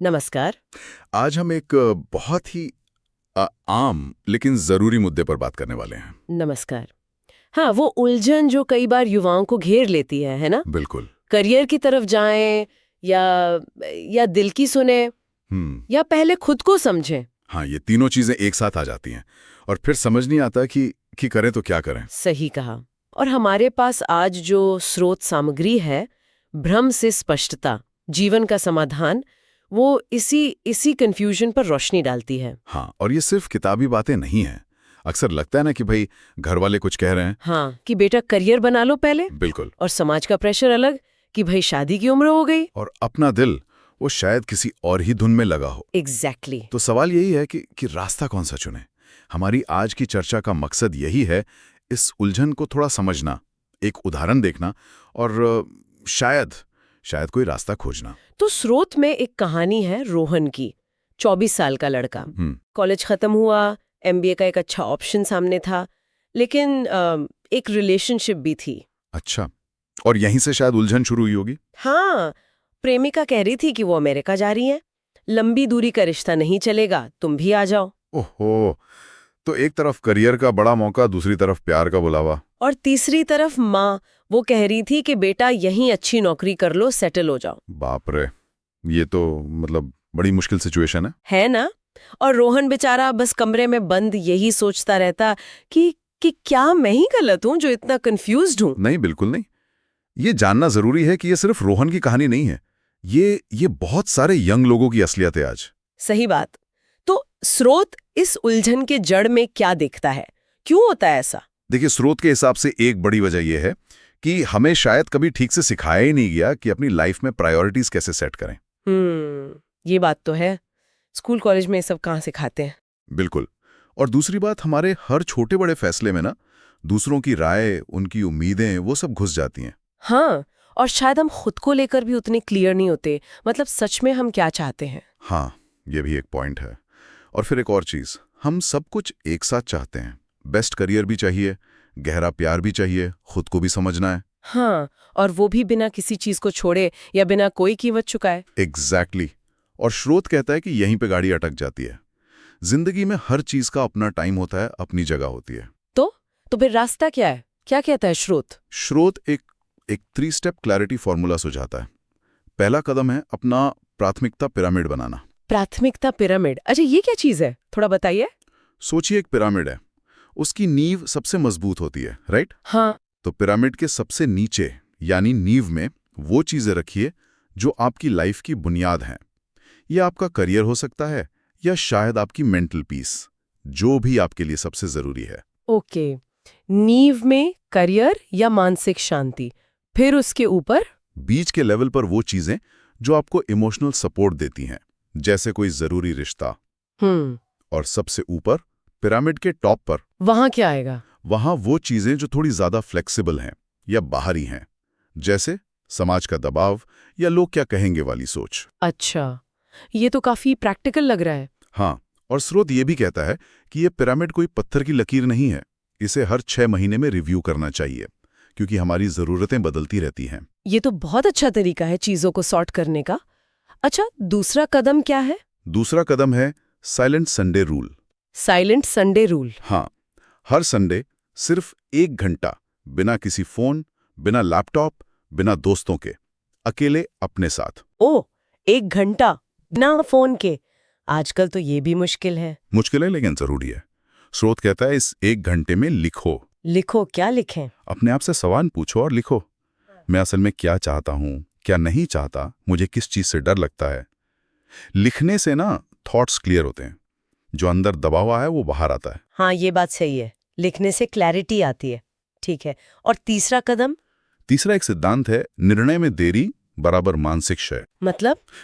नमस्कार। आज हम एक बहुत ही आम लेकिन जरूरी मुद्दे पर बात करने वाले हैं। नमस्कार। हाँ, वो उलझन जो कई बार युवाओं को घेर लेती है ना? बिल्कुल। करियर की तरफ जाएं या दिल की सुने या पहले खुद को समझें। हाँ, ये तीनों चीजें एक साथ आ जाती हैं और फिर समझ नहीं आता कि करें तो क्या करें। सही कहा। और हमारे पास आज जो स्रोत सामग्री है, भ्रम से स्पष्टता, जीवन का समाधान, वो इसी कंफ्यूजन पर रोशनी डालती है। हाँ, और ये सिर्फ किताबी बातें नहीं हैं। अक्सर लगता है ना कि भाई घर वाले कुछ कह रहे हैं। हाँ, कि बेटा करियर बना लो पहले। बिल्कुल। और समाज का प्रेशर अलग कि भाई शादी की उम्र हो गई। और अपना दिल वो शायद किसी और ही धुन में लगा हो। एग्जैक्टली। तो सवाल यही है कि रास्ता कौन सा चुने। हमारी आज की चर्चा का मकसद यही है, इस उलझन को थोड़ा समझना, एक उदाहरण देखना और शायद कोई रास्ता खोजना। तो स्रोत में एक कहानी है रोहन की। 24 साल का लड़का, कॉलेज खत्म हुआ, एमबीए का एक अच्छा ऑप्शन सामने था, लेकिन एक रिलेशनशिप भी थी। अच्छा, और यहीं से शायद उलझन शुरू हुई होगी। हाँ, प्रेमिका कह रही थी कि वो अमेरिका जा रही है, लंबी दूरी का रिश्ता नहीं चलेगा, तुम भी आ जाओ। ओहो, तो एक तरफ करियर का बड़ा मौका, दूसरी तरफ प्यार का बुलावा। और तीसरी तरफ माँ, वो कह रही थी कि बेटा यहीं अच्छी नौकरी कर लो, सेटल हो जाओ। बाप रे, ये तो मतलब बड़ी मुश्किल सिचुएशन है ना? और रोहन बेचारा बस कमरे में बंद यही सोचता रहता कि क्या मैं ही गलत हूं जो इतना कंफ्यूज्ड हूं। नहीं, बिल्कुल नहीं। ये जानना जरूरी है कि ये सिर्फ रोहन की कहानी नहीं है। ये बहुत सारे यंग लोगों की असलियत है आज। सही बात। तो स्रोत इस उलझन के जड़ में क्या देखता है, क्यों होता है ऐसा? देखिए, स्रोत के हिसाब से एक बड़ी वजह यह है कि हमें शायद कभी ठीक से सिखाया ही नहीं गया कि अपनी लाइफ में प्रायोरिटीज कैसे सेट करें। ये बात तो है। स्कूल कॉलेज में ये सब कहाँ सिखाते हैं? बिल्कुल। और दूसरी बात, हमारे हर छोटे बड़े फैसले में ना दूसरों की राय, उनकी उम्मीदें, वो सब घुस जाती हैं। हाँ, और शायद हम खुद को लेकर भी उतने क्लियर नहीं होते, मतलब सच में हम क्या चाहते हैं। हाँ, ये भी एक पॉइंट है। और फिर एक और चीज, हम सब कुछ एक साथ चाहते हैं। बेस्ट करियर भी चाहिए, गहरा प्यार भी चाहिए, खुद को भी समझना है। हाँ, और वो भी बिना किसी चीज को छोड़े या बिना कोई कीमत चुकाए। एग्जैक्टली। और स्रोत कहता है कि यहीं पे गाड़ी अटक जाती है। जिंदगी में हर चीज का अपना टाइम होता है, अपनी जगह होती है। तो फिर रास्ता क्या है? क्या कहता है स्रोत? स्रोत एक 3 स्टेप क्लैरिटी फॉर्मूला सुझाता है। पहला कदम है अपना प्राथमिकता पिरामिड बनाना। प्राथमिकता पिरामिड? अच्छा, ये क्या चीज है, थोड़ा बताइए। सोचिए, एक पिरामिड है, उसकी नींव सबसे मजबूत होती है, राइट? हाँ। तो पिरामिड के सबसे नीचे यानी नींव में वो चीजें रखिए जो आपकी लाइफ की बुनियाद हैं। यह आपका करियर हो सकता है या शायद आपकी मेंटल पीस, जो भी आपके लिए सबसे जरूरी है। ओके, नींव में करियर या मानसिक शांति, फिर उसके ऊपर? बीच के लेवल पर वो चीजें जो आपको इमोशनल सपोर्ट देती हैं, जैसे कोई जरूरी रिश्ता। और सबसे ऊपर पिरामिड के टॉप पर वहां क्या आएगा? वहां वो चीजें जो थोड़ी ज्यादा फ्लेक्सिबल हैं या बाहरी हैं, जैसे समाज का दबाव या लोग क्या कहेंगे वाली सोच। अच्छा, ये तो काफी प्रैक्टिकल लग रहा है। हाँ, और स्रोत ये भी कहता है कि ये पिरामिड कोई पत्थर की लकीर नहीं है। इसे हर 6 महीने में रिव्यू करना चाहिए, क्योंकि हमारी जरूरतें बदलती रहती हैं। ये तो बहुत अच्छा तरीका है चीजों को सॉर्ट करने का। अच्छा, दूसरा कदम क्या है? दूसरा कदम है silent Sunday rule. Silent Sunday rule? हाँ, हर संडे सिर्फ 1 घंटा बिना किसी फोन, बिना लैपटॉप, बिना दोस्तों के, अकेले अपने साथ। 1 घंटा बिना फोन के? आजकल तो ये भी मुश्किल है। मुश्किल है लेकिन जरूरी है। स्रोत कहता है इस 1 घंटे में लिखो। लिखो? क्या लिखें? अपने आप से सवाल पूछो और लिखो। मैं असल में क्या चाहता हूँ, क्या नहीं चाहता, मुझे किस चीज से डर लगता है। लिखने से ना थॉट्स क्लियर होते हैं, जो अंदर दबा हुआ है वो बाहर आता है। हाँ, ये बात सही है, लिखने से क्लैरिटी आती है। ठीक है, और तीसरा कदम? तीसरा एक सिद्धांत है, निर्णय में देरी बराबर मानसिक क्षय।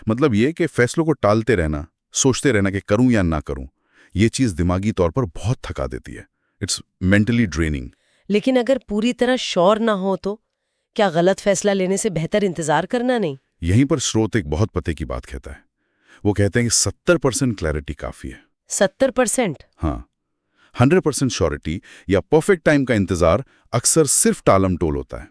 मतलब ये कि फैसलों को टालते रहना, सोचते रहना कि करूं या ना करूं, ये चीज दिमागी तौर पर बहुत थका देती है। It's mentally draining. लेकिन अगर पूरी तरह श्योर ना हो तो क्या गलत फैसला लेने से बेहतर इंतजार करना नहीं? यहीं पर स्रोत एक बहुत पते की बात कहता है। वो कहते हैं कि 70% क्लैरिटी काफी है। 70%? हाँ, 100% श्योरिटी या परफेक्ट टाइम का इंतजार अक्सर सिर्फ टालम टोल होता है।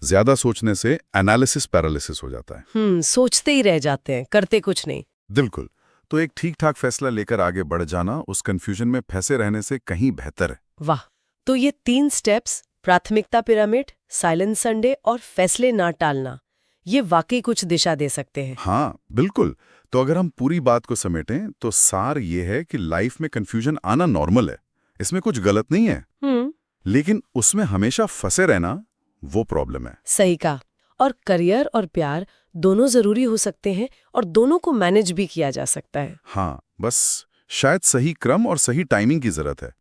ज्यादा सोचने से एनालिसिस पैरालिसिस हो जाता है। सोचते ही रह जाते हैं, करते कुछ नहीं। बिल्कुल। तो एक ठीक ठाक फैसला लेकर आगे बढ़ जाना उस कंफ्यूजन में फंसे रहने से कहीं बेहतर है। वाह, तो ये 3 स्टेप्स, प्राथमिकता पिरामिड, साइलेंट संडे और फैसले ना टालना, ये वाकई कुछ दिशा दे सकते हैं। हाँ, बिल्कुल। तो अगर हम पूरी बात को समेटें तो सार ये है कि लाइफ में कंफ्यूजन आना नॉर्मल है, इसमें कुछ गलत नहीं है, लेकिन उसमें हमेशा फंसे रहना वो प्रॉब्लम है। सही कहा। और करियर और प्यार दोनों जरूरी हो सकते हैं और दोनों को मैनेज भी किया जा सकता है। हाँ, बस शायद सही क्रम और सही टाइमिंग की जरूरत है।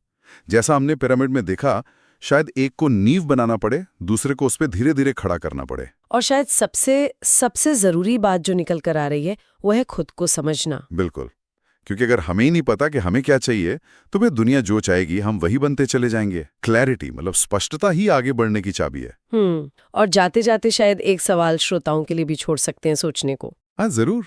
जैसा हमने पिरामिड में देखा, शायद एक को नींव बनाना पड़े, दूसरे को उस पर धीरे धीरे खड़ा करना पड़े। और शायद सबसे जरूरी बात जो निकल कर आ रही है वो है खुद को समझना। बिल्कुल, क्योंकि अगर हमें ही नहीं पता कि हमें क्या चाहिए तो फिर दुनिया जो चाहेगी हम वही बनते चले जाएंगे। क्लैरिटी मतलब स्पष्टता ही आगे बढ़ने की चाबी है। और जाते जाते शायद एक सवाल श्रोताओं के लिए भी छोड़ सकते हैं सोचने को। हाँ, जरूर।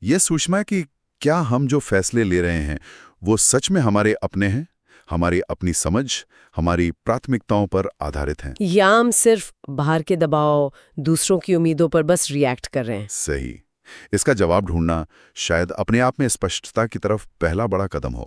ये सूचना कि क्या हम जो फैसले ले रहे हैं वो सच में हमारे अपने हैं, हमारी अपनी समझ, हमारी प्राथमिकताओं पर आधारित हैं, या हम सिर्फ बाहर के दबाव, दूसरों की उम्मीदों पर बस रिएक्ट कर रहे हैं। सही। इसका जवाब ढूंढना शायद अपने आप में स्पष्टता की तरफ पहला बड़ा कदम हो।